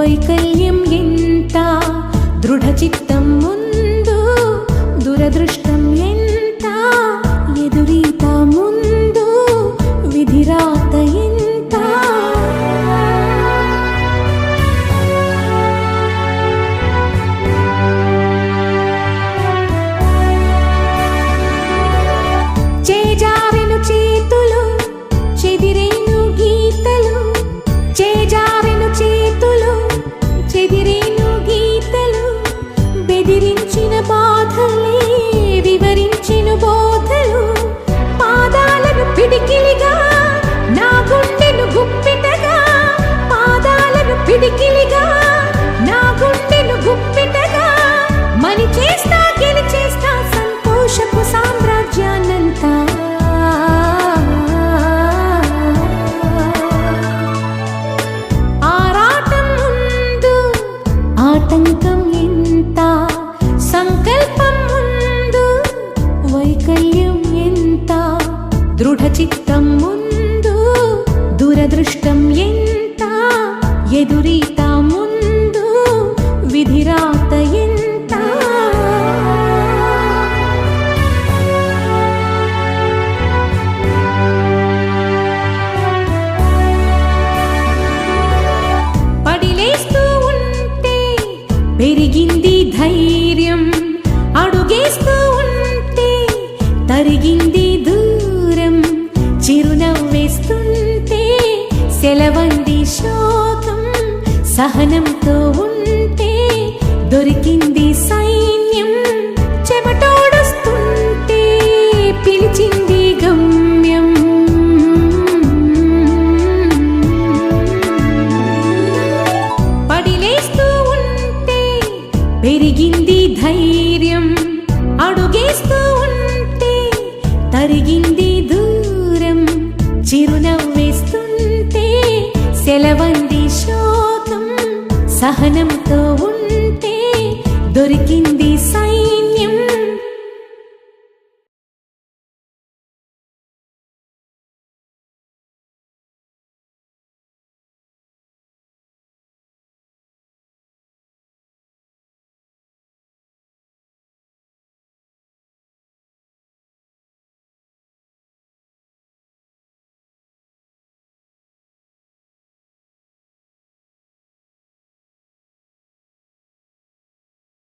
వైకల్యం ఎంత దృఢ చిత్తం ముందు దురదృష్టం ఎంత ఎదురీత ముందు విధిరాత ఎంత చేజారెను చేతులు చెదిరేను గీతలు చేజారెను చేతులు చెదిరేను గీతలు బెదిరించిన బాధలే వివరించిన బోధలు పాదాలను పిడికిలిగా నా గుండెను గుప్పిటగా పాదాలను పిడికిలిగా నా గుండెను గుప్పిటగా మని చేస్తా గెలిచేస్తా సంతోషపు సామ్రాజ్యాన్నంతా ఆరాటం ముందు ఆటంకం ఎంత సంకల్పం ముందు వైకల్యం ఎంత దృఢ చిత్తం ముందు దురదృష్టం ఎంత ఎదురీత ముందు విధిరాత ఎంత పడిలేస్తూ ఉంటే పెరిగింది ధైర్యం అడుగేస్తూ ఉంటే తరిగింది దూరం చిరునవ్వేస్తుంటే సెలవంది శోకం సహనంతో ఉంటే దొరికింది సైన్యం చెమటోడుస్తుంటే పిలిచింది గమ్యం పడిలేస్తూ ఉంటే పెరిగింది ధైర్యం అడుగేస్తూ ఉంటే తరిగింది దూరం చిరునవ్వేస్తుంటే సెలవంది శోకం సహనంతో ఉంటే దొరికింది సై